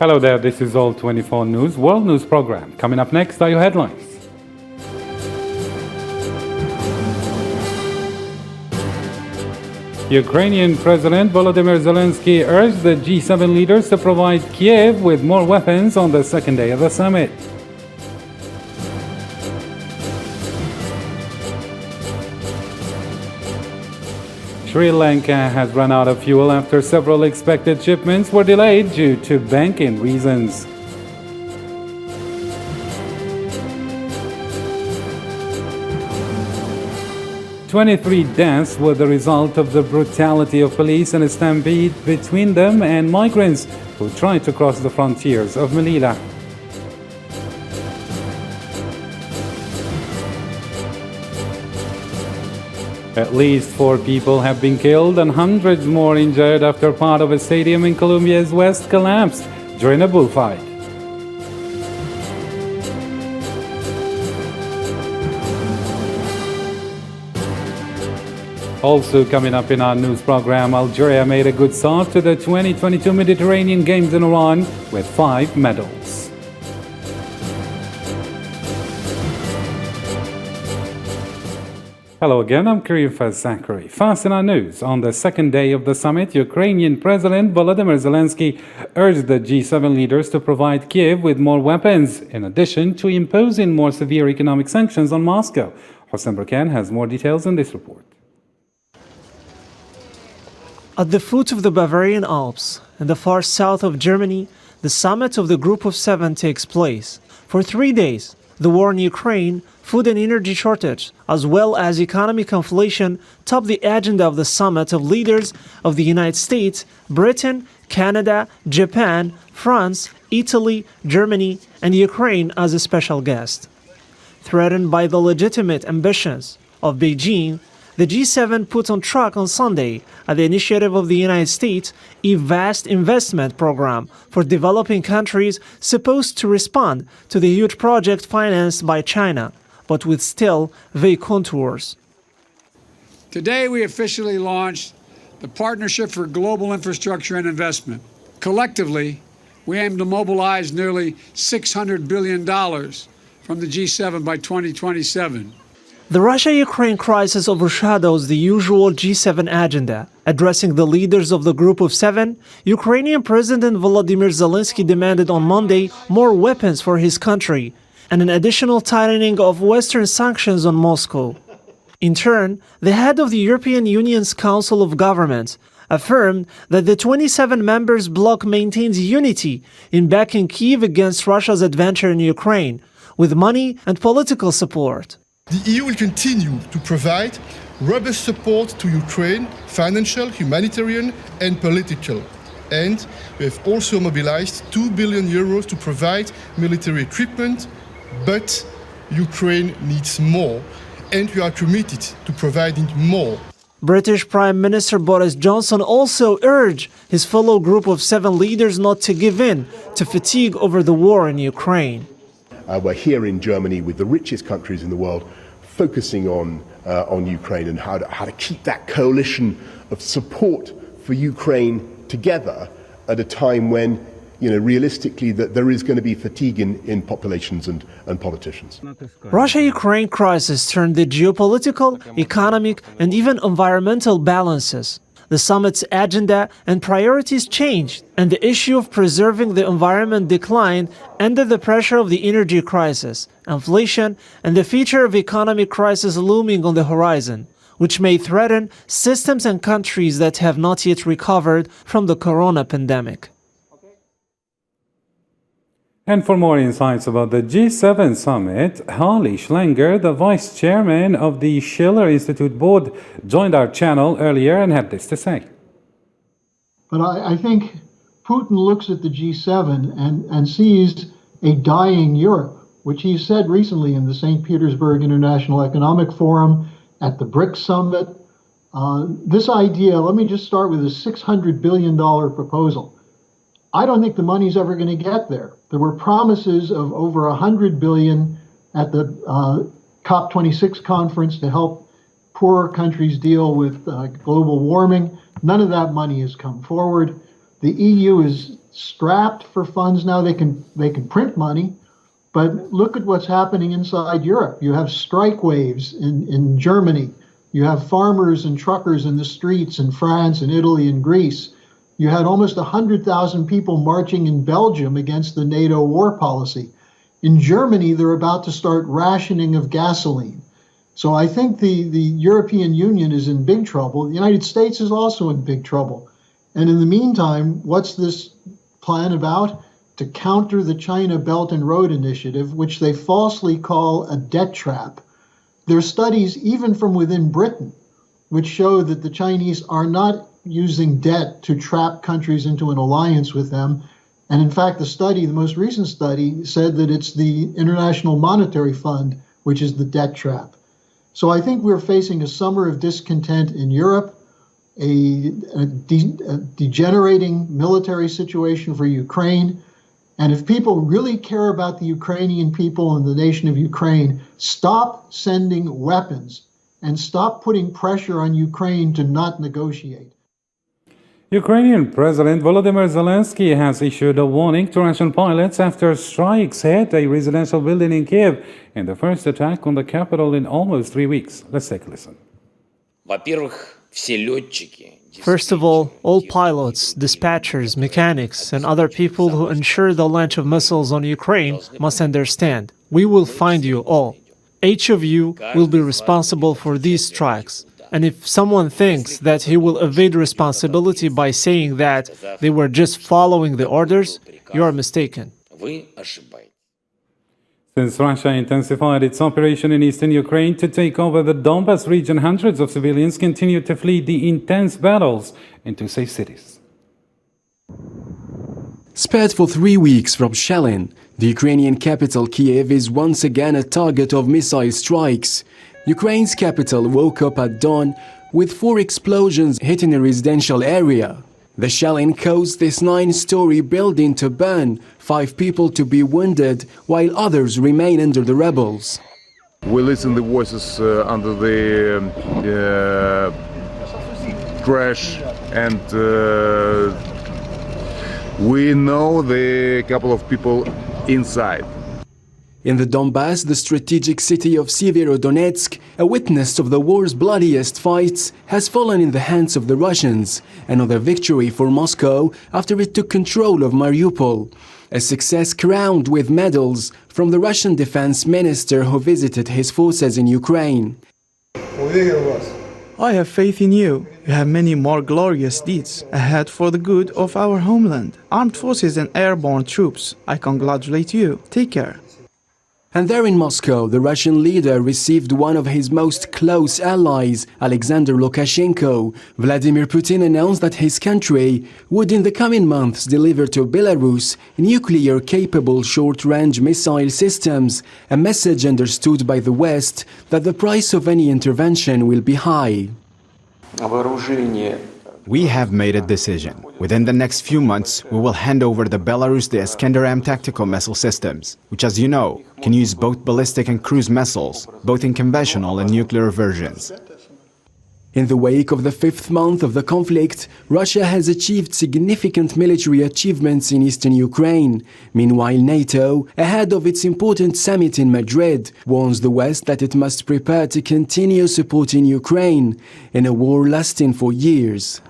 Hello there, this is All 24 News, World News Program. Coming up next are your headlines. Ukrainian President Volodymyr Zelensky urged the G7 leaders to provide Kiev with more weapons on the second day of the summit. Sri Lanka has run out of fuel after several expected shipments were delayed due to banking reasons. "23 deaths were the result of the brutality of police and a stampede between them and migrants who tried to cross the frontiers of Melilla. At least 4 people have been killed and hundreds more injured after part of a stadium in Colombia's west collapsed during a bullfight. Also coming up in our news program, Algeria made a good start to the 2022 Mediterranean Games in Iran with 5 medals. Hello again, I'm Karim Zachary. Fast in our news. On the second day of the summit, Ukrainian President Volodymyr Zelensky urged the G7 leaders to provide Kiev with more weapons, in addition to imposing more severe economic sanctions on Moscow. Hossein Burkan has more details in this report. At the foot of the Bavarian Alps, in the far south of Germany, the summit of the Group of 7 takes place. For 3 days, the war in Ukraine, food and energy shortage, as well as economic inflation, top the agenda of the summit of leaders of the United States, Britain, Canada, Japan, France, Italy, Germany, and Ukraine as a special guest. Threatened by the legitimate ambitions of Beijing, the G7 put on track on Sunday, at the initiative of the United States, a vast investment program for developing countries supposed to respond to the huge project financed by China, but with still vague contours. Today we officially launched the Partnership for Global Infrastructure and Investment. Collectively, we aim to mobilize nearly $600 billion from the G7 by 2027. The Russia-Ukraine crisis overshadows the usual G7 agenda. Addressing the leaders of the Group of 7, Ukrainian President Volodymyr Zelensky demanded on Monday more weapons for his country and an additional tightening of Western sanctions on Moscow. In turn, the head of the European Union's Council of Governments affirmed that the 27 members bloc maintains unity in backing Kiev against Russia's adventure in Ukraine, with money and political support. The EU will continue to provide robust support to Ukraine, financial, humanitarian and political. And we have also mobilized 2 billion euros to provide military equipment, but Ukraine needs more, and we are committed to providing more. British Prime Minister Boris Johnson also urged his fellow Group of 7 leaders not to give in to fatigue over the war in Ukraine. We're here in Germany with the richest countries in the world focusing on Ukraine and how to keep that coalition of support for Ukraine together at a time when, realistically, that there is going to be fatigue in populations and politicians. Russia-Ukraine crisis turned the geopolitical, economic, and even environmental balances. The summit's agenda and priorities changed, and the issue of preserving the environment declined under the pressure of the energy crisis, inflation, and the feature of economic crisis looming on the horizon, which may threaten systems and countries that have not yet recovered from the corona pandemic. And for more insights about the G7 summit, Harley Schlanger, the vice chairman of the Schiller Institute board, joined our channel earlier and had this to say. But I think Putin looks at the G7 and sees a dying Europe, which he said recently in the St. Petersburg International Economic Forum, at the BRICS summit. This idea, let me just start with a $600 billion proposal. I don't think the money's ever going to get there. There were promises of over $100 billion at the COP26 conference to help poorer countries deal with global warming. None of that money has come forward. The EU is strapped for funds now. They can print money, but look at what's happening inside Europe. You have strike waves in Germany. You have farmers and truckers in the streets in France and Italy and Greece. You had almost 100,000 people marching in Belgium against the NATO war policy. In Germany, they're about to start rationing of gasoline. So I think the European Union is in big trouble. The United States is also in big trouble. And in the meantime, what's this plan about? To counter the China Belt and Road Initiative, which they falsely call a debt trap. There are studies, even from within Britain, which show that the Chinese are not using debt to trap countries into an alliance with them. And in fact, the most recent study, said that it's the International Monetary Fund, which is the debt trap. So I think we're facing a summer of discontent in Europe, a degenerating military situation for Ukraine. And if people really care about the Ukrainian people and the nation of Ukraine, stop sending weapons and stop putting pressure on Ukraine to not negotiate. Ukrainian President Volodymyr Zelensky has issued a warning to Russian pilots after strikes hit a residential building in Kiev in the first attack on the capital in almost 3 weeks. Let's take a listen. First of all pilots, dispatchers, mechanics, and other people who ensure the launch of missiles on Ukraine must understand, we will find you all. Each of you will be responsible for these strikes. And if someone thinks that he will evade responsibility by saying that they were just following the orders, you are mistaken. Since Russia intensified its operation in eastern Ukraine to take over the Donbas region, hundreds of civilians continue to flee the intense battles into safe cities. Spared for 3 weeks from shelling, the Ukrainian capital Kiev is once again a target of missile strikes. Ukraine's capital woke up at dawn with 4 explosions hitting a residential area. The shelling caused this 9-story building to burn, 5 people to be wounded, while others remain under the rebels. We listen the voices under the crash, and we know the couple of people inside. In the Donbas, the strategic city of Severodonetsk, a witness of the war's bloodiest fights, has fallen in the hands of the Russians, another victory for Moscow after it took control of Mariupol, a success crowned with medals from the Russian defense minister who visited his forces in Ukraine. I have faith in you. You have many more glorious deeds ahead for the good of our homeland. Armed forces and airborne troops, I congratulate you. Take care. And there in Moscow, the Russian leader received one of his most close allies, Alexander Lukashenko. Vladimir Putin announced that his country would in the coming months deliver to Belarus nuclear-capable short-range missile systems, a message understood by the West that the price of any intervention will be high. We have made a decision. Within the next few months, we will hand over the Belarus the Iskander-M tactical missile systems, which, as you know, can use both ballistic and cruise missiles, both in conventional and nuclear versions. In the wake of the 5th month of the conflict, Russia has achieved significant military achievements in eastern Ukraine. Meanwhile, NATO, ahead of its important summit in Madrid, warns the West that it must prepare to continue supporting Ukraine in a war lasting for years.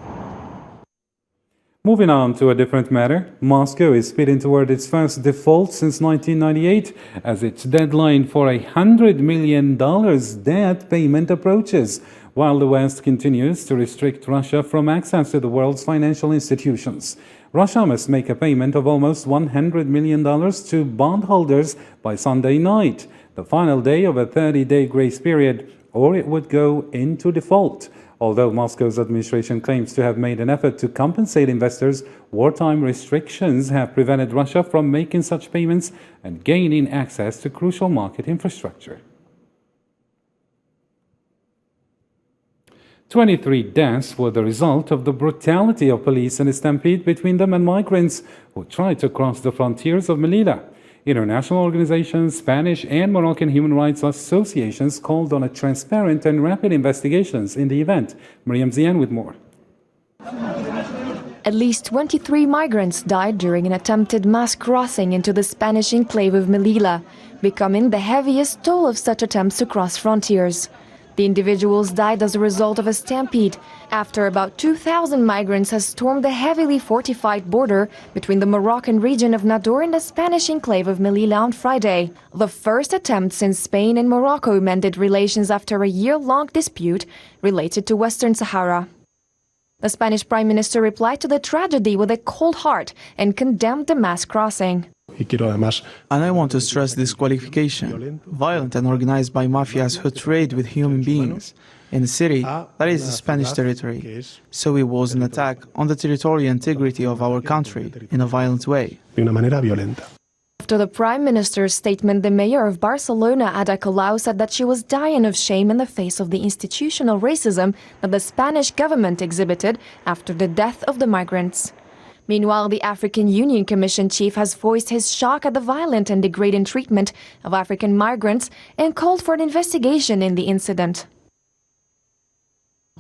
Moving on to a different matter, Moscow is speeding toward its first default since 1998 as its deadline for $100 million debt payment approaches, while the West continues to restrict Russia from access to the world's financial institutions. Russia must make a payment of almost $100 million to bondholders by Sunday night, the final day of a 30-day grace period, or it would go into default. Although Moscow's administration claims to have made an effort to compensate investors, wartime restrictions have prevented Russia from making such payments and gaining access to crucial market infrastructure. 23 deaths were the result of the brutality of police in a stampede between them and migrants who tried to cross the frontiers of Melilla. International organizations, Spanish and Moroccan human rights associations called on a transparent and rapid investigations in the event. Miriam Zian with more. At least 23 migrants died during an attempted mass crossing into the Spanish enclave of Melilla, becoming the heaviest toll of such attempts to cross frontiers. The individuals died as a result of a stampede after about 2,000 migrants has stormed the heavily fortified border between the Moroccan region of Nador and the Spanish enclave of Melilla on Friday, the first attempt since Spain and Morocco mended relations after a year-long dispute related to Western Sahara. The Spanish Prime Minister replied to the tragedy with a cold heart and condemned the mass crossing. And I want to stress this qualification: violent and organized by mafias who trade with human beings in a city that is Spanish territory. So it was an attack on the territorial integrity of our country in a violent way. After the Prime Minister's statement, the mayor of Barcelona, Ada Colau, said that she was dying of shame in the face of the institutional racism that the Spanish government exhibited after the death of the migrants. Meanwhile, the African Union Commission chief has voiced his shock at the violent and degrading treatment of African migrants and called for an investigation in the incident.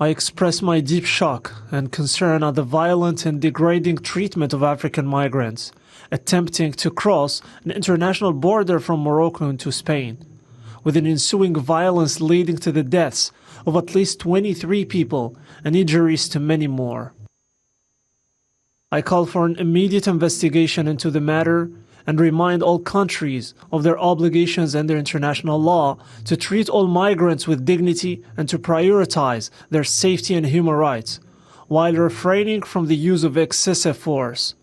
I express my deep shock and concern at the violent and degrading treatment of African migrants attempting to cross an international border from Morocco into Spain, with an ensuing violence leading to the deaths of at least 23 people and injuries to many more. I call for an immediate investigation into the matter and remind all countries of their obligations under international law to treat all migrants with dignity and to prioritize their safety and human rights, while refraining from the use of excessive force.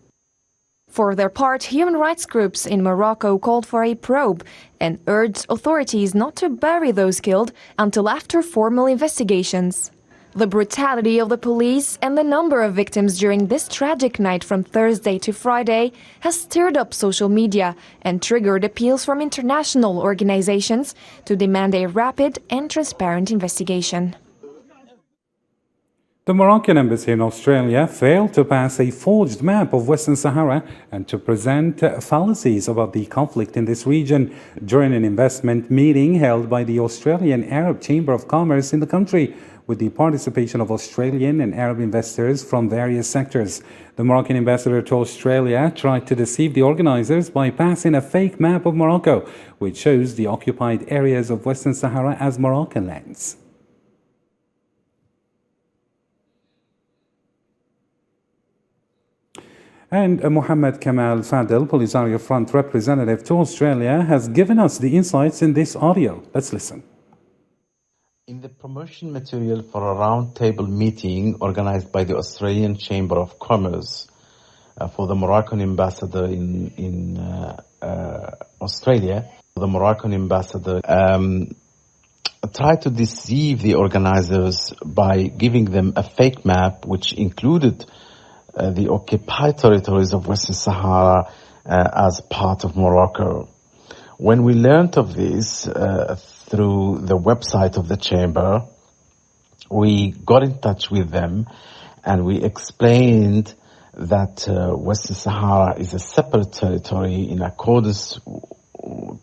For their part, human rights groups in Morocco called for a probe and urged authorities not to bury those killed until after formal investigations. The brutality of the police and the number of victims during this tragic night from Thursday to Friday has stirred up social media and triggered appeals from international organizations to demand a rapid and transparent investigation. The Moroccan embassy in Australia failed to pass a forged map of Western Sahara and to present fallacies about the conflict in this region during an investment meeting held by the Australian Arab Chamber of Commerce in the country, with the participation of Australian and Arab investors from various sectors. The Moroccan ambassador to Australia tried to deceive the organizers by passing a fake map of Morocco, which shows the occupied areas of Western Sahara as Moroccan lands. And Mohammed Kamal Fadel, Polisario Front representative to Australia, has given us the insights in this audio. Let's listen. In the promotion material for a roundtable meeting organized by the Australian Chamber of Commerce for the Moroccan ambassador in Australia, the Moroccan ambassador tried to deceive the organizers by giving them a fake map which included the occupied territories of Western Sahara as part of Morocco. When we learned of this through the website of the chamber, we got in touch with them and we explained that Western Sahara is a separate territory in accordance to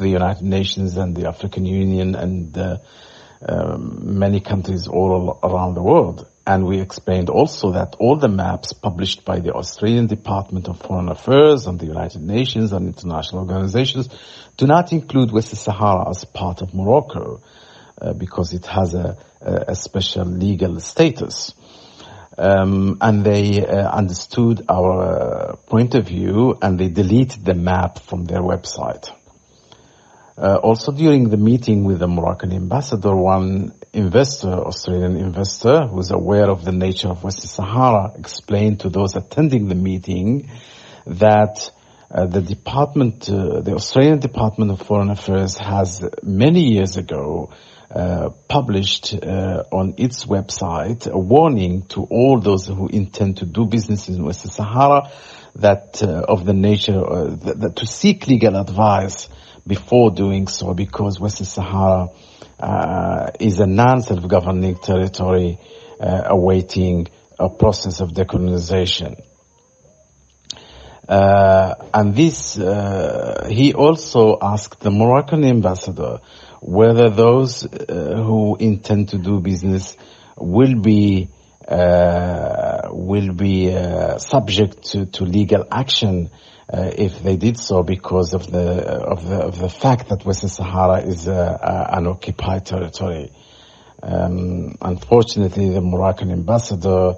the United Nations and the African Union and many countries all around the world. And we explained also that all the maps published by the Australian Department of Foreign Affairs and the United Nations and international organizations do not include Western Sahara as part of Morocco because it has a special legal status. And they understood our point of view and they deleted the map from their website. Also during the meeting with the Moroccan ambassador, one Australian investor who was aware of the nature of Western Sahara explained to those attending the meeting that the Australian Department of Foreign Affairs has many years ago published on its website a warning to all those who intend to do business in Western Sahara that of the nature that to seek legal advice before doing so, because Western Sahara is a non-self-governing territory awaiting a process of decolonization. And this, he also asked the Moroccan ambassador whether those who intend to do business will be will be subject to legal action if they did so, because of the fact that Western Sahara is an occupied territory. Unfortunately, the Moroccan ambassador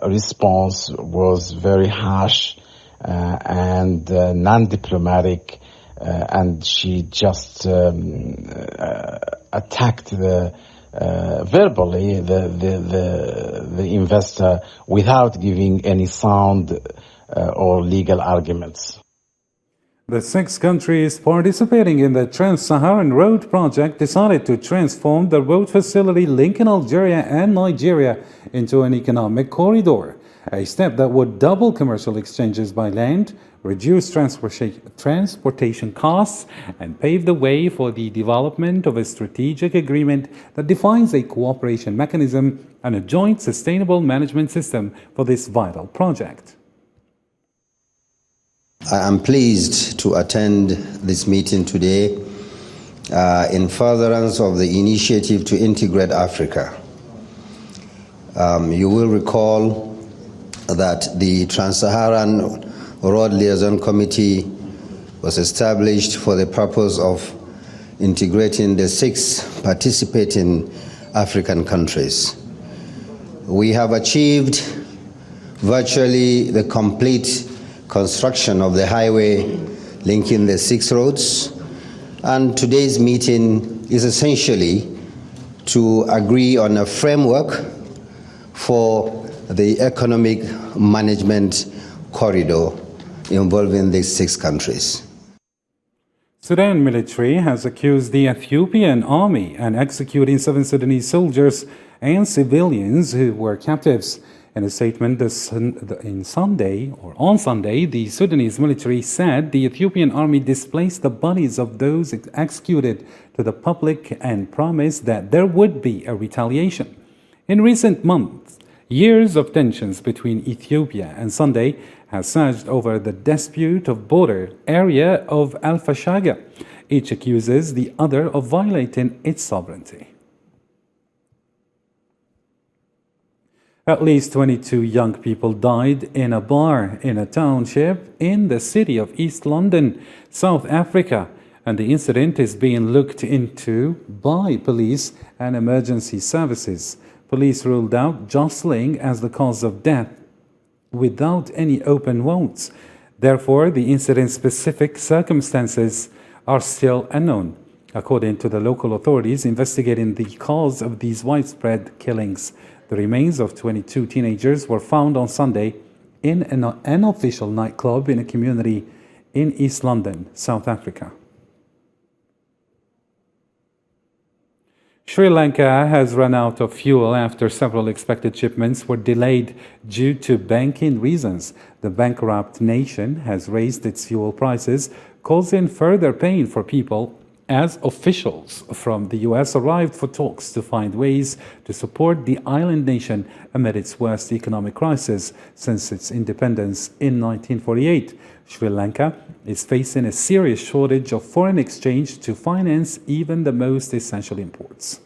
response was very harsh and non-diplomatic, and she just attacked verbally the investor without giving any sound or legal arguments. The 6 countries participating in the Trans-Saharan Road project decided to transform the road facility linking Algeria and Nigeria into an economic corridor, a step that would double commercial exchanges by land, reduce transportation costs, and pave the way for the development of a strategic agreement that defines a cooperation mechanism and a joint sustainable management system for this vital project. I am pleased to attend this meeting today in furtherance of the initiative to integrate Africa. You will recall that the Trans-Saharan Road Liaison Committee was established for the purpose of integrating the 6 participating African countries. We have achieved virtually the complete construction of the highway linking the 6 roads, and today's meeting is essentially to agree on a framework for the economic management corridor involving these 6 countries. Sudan military has accused the Ethiopian army of executing 7 Sudanese soldiers and civilians who were captives. In a statement on Sunday, the Sudanese military said the Ethiopian army displaced the bodies of those executed to the public and promised that there would be a retaliation. In recent months, years of tensions between Ethiopia and Sunday has surged over the dispute of border area of Al-Fashaga. Each accuses the other of violating its sovereignty. At least 22 young people died in a bar in a township in the city of East London, South Africa, and the incident is being looked into by police and emergency services. Police ruled out jostling as the cause of death without any open wounds. Therefore, the incident's specific circumstances are still unknown, according to the local authorities investigating the cause of these widespread killings. The remains of 22 teenagers were found on Sunday in an unofficial nightclub in a community in East London, South Africa. Sri Lanka has run out of fuel after several expected shipments were delayed due to banking reasons. The bankrupt nation has raised its fuel prices, causing further pain for people as officials from the U.S. arrived for talks to find ways to support the island nation amid its worst economic crisis since its independence in 1948. Sri Lanka is facing a serious shortage of foreign exchange to finance even the most essential imports.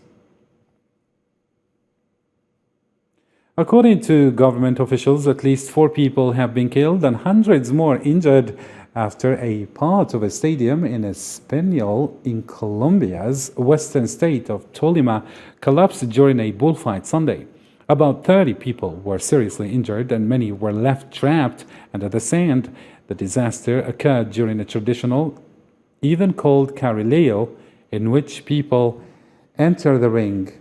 According to government officials, at least 4 people have been killed and hundreds more injured after a part of a stadium in Español in Colombia's western state of Tolima collapsed during a bullfight Sunday. About 30 people were seriously injured and many were left trapped under the sand. The disaster occurred during a traditional event called Carrileo, in which people enter the ring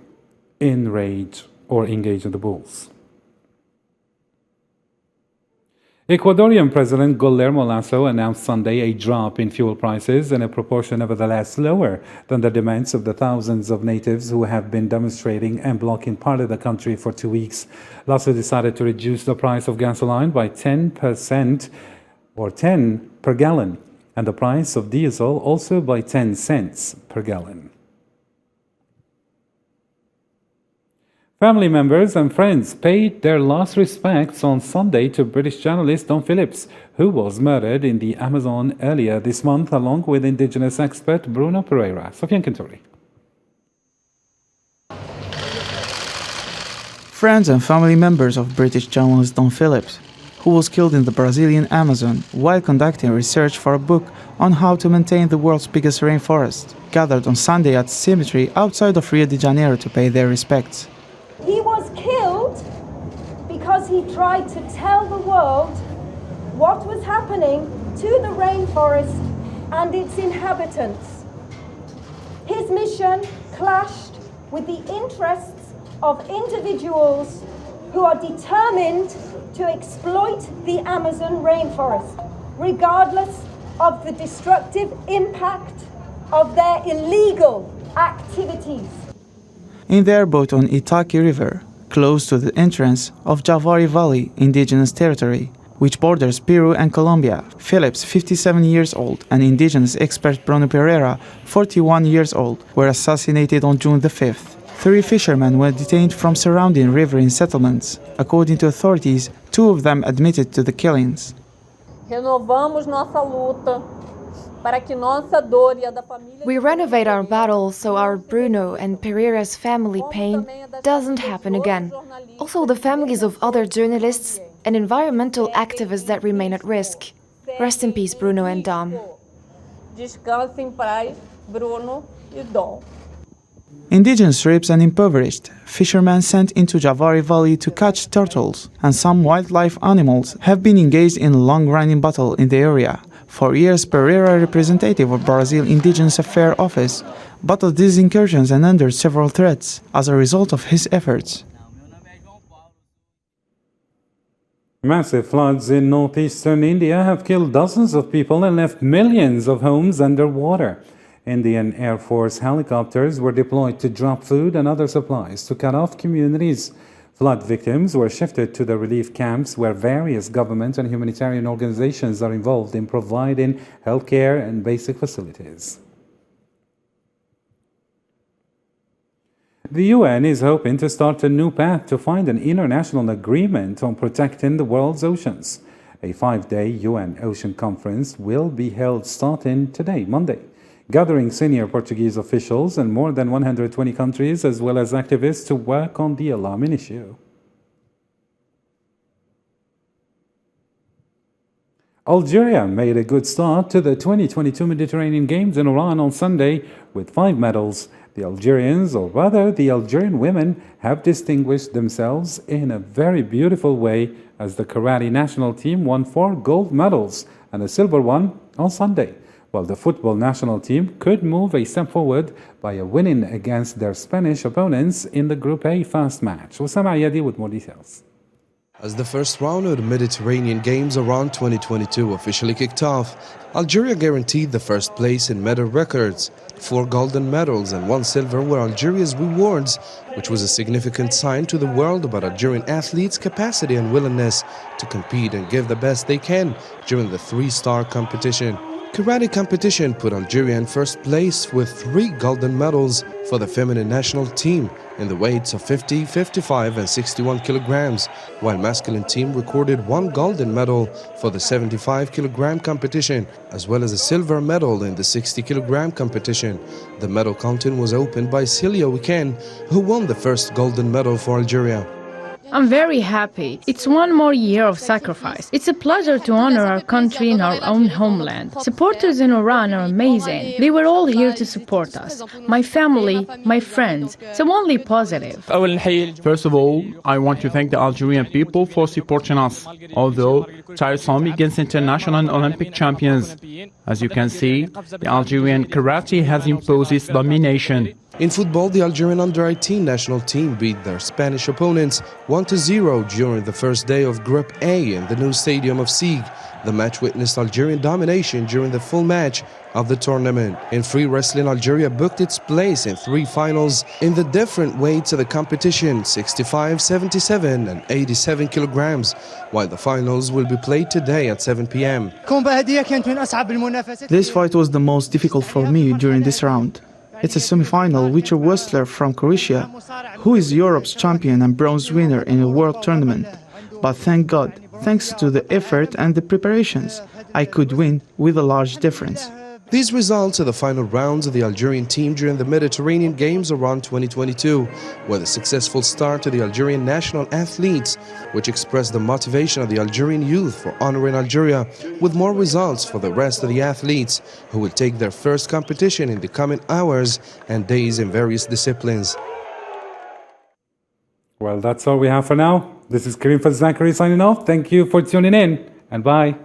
in rage or engage in the bulls. Ecuadorian President Guillermo Lasso announced Sunday a drop in fuel prices in a proportion nevertheless lower than the demands of the thousands of natives who have been demonstrating and blocking part of the country for 2 weeks. Lasso decided to reduce the price of gasoline by 10% or 10 per gallon, and the price of diesel also by 10 cents per gallon. Family members and friends paid their last respects on Sunday to British journalist Don Phillips, who was murdered in the Amazon earlier this month, along with indigenous expert Bruno Pereira. Sofian Kinturi. Friends and family members of British journalist Don Phillips, who was killed in the Brazilian Amazon while conducting research for a book on how to maintain the world's biggest rainforest, gathered on Sunday at a cemetery outside of Rio de Janeiro to pay their respects. He was killed because he tried to tell the world what was happening to the rainforest and its inhabitants. His mission clashed with the interests of individuals who are determined to exploit the Amazon rainforest, regardless of the destructive impact of their illegal activities. In their boat on Itaqui River, close to the entrance of Javari Valley Indigenous Territory, which borders Peru and Colombia, Phillips, 57 years old, and indigenous expert Bruno Pereira, 41 years old, were assassinated on June the 5th. 3 fishermen were detained from surrounding riverine settlements. According to authorities, 2 of them admitted to the killings. Renovamos nossa luta para que nossa dor e a da família. We renovate our battle so our Bruno and Pereira's family pain doesn't happen again. Also the families of other journalists and environmental activists that remain at risk. Rest in peace, Bruno and Don. Descanse em paz, Bruno e Don. Indigenous tribes and impoverished fishermen sent into Javari Valley to catch turtles and some wildlife animals have been engaged in a long-running battle in the area. For years, Pereira, representative of Brazil Indigenous Affairs Office, battled these incursions and endured several threats as a result of his efforts. Massive floods in northeastern India have killed dozens of people and left millions of homes underwater. Indian Air Force helicopters were deployed to drop food and other supplies to cut off communities. Flood victims were shifted to the relief camps where various government and humanitarian organizations are involved in providing healthcare and basic facilities. The UN is hoping to start a new path to find an international agreement on protecting the world's oceans. A 5-day UN Ocean Conference will be held starting today, Monday, gathering senior Portuguese officials and more than 120 countries as well as activists to work on the alarming issue. Algeria made a good start to the 2022 Mediterranean Games in Iran on Sunday with 5 medals. The Algerians, or rather the Algerian women, have distinguished themselves in a very beautiful way as the karate national team won 4 gold medals and a silver one on Sunday, while the football national team could move a step forward by winning against their Spanish opponents in the Group A first match. Osama Ayadi with more details. As the first round of the Mediterranean Games around 2022 officially kicked off, Algeria guaranteed the first place in medal records. 4 golden medals and 1 silver were Algeria's rewards, which was a significant sign to the world about Algerian athletes' capacity and willingness to compete and give the best they can during the 3-star competition. Karate competition put Algeria in first place with 3 golden medals for the feminine national team in the weights of 50, 55 and 61 kilograms, while masculine team recorded 1 golden medal for the 75 kilogram competition, as well as a silver medal in the 60 kilogram competition. The medal counting was opened by Celia Weekend, who won the first golden medal for Algeria. I'm very happy. It's one more year of sacrifice. It's a pleasure to honor our country in our own homeland. Supporters in Iran are amazing. They were all here to support us. My family, my friends. So only positive. First of all, I want to thank the Algerian people for supporting us, although tiresome against international and Olympic champions. As you can see, the Algerian karate has imposed its domination. In football, the Algerian under-18 national team beat their Spanish opponents 1-0 during the first day of Group A in the new stadium of Sieg. The match witnessed Algerian domination during the full match of the tournament. In free wrestling, Algeria booked its place in 3 finals in the different weights of the competition, 65, 77 and 87 kilograms, while the finals will be played today at 7 p.m. This fight was the most difficult for me during this round. It's a semi-final with a wrestler from Croatia, who is Europe's champion and bronze winner in a world tournament. But thank God, thanks to the effort and the preparations, I could win with a large difference. These results are the final rounds of the Algerian team during the Mediterranean Games around 2022, with a successful start to the Algerian national athletes, which expressed the motivation of the Algerian youth for honoring Algeria, with more results for the rest of the athletes, who will take their first competition in the coming hours and days in various disciplines. Well, that's all we have for now. This is Karim Fazakari signing off. Thank you for tuning in, and bye.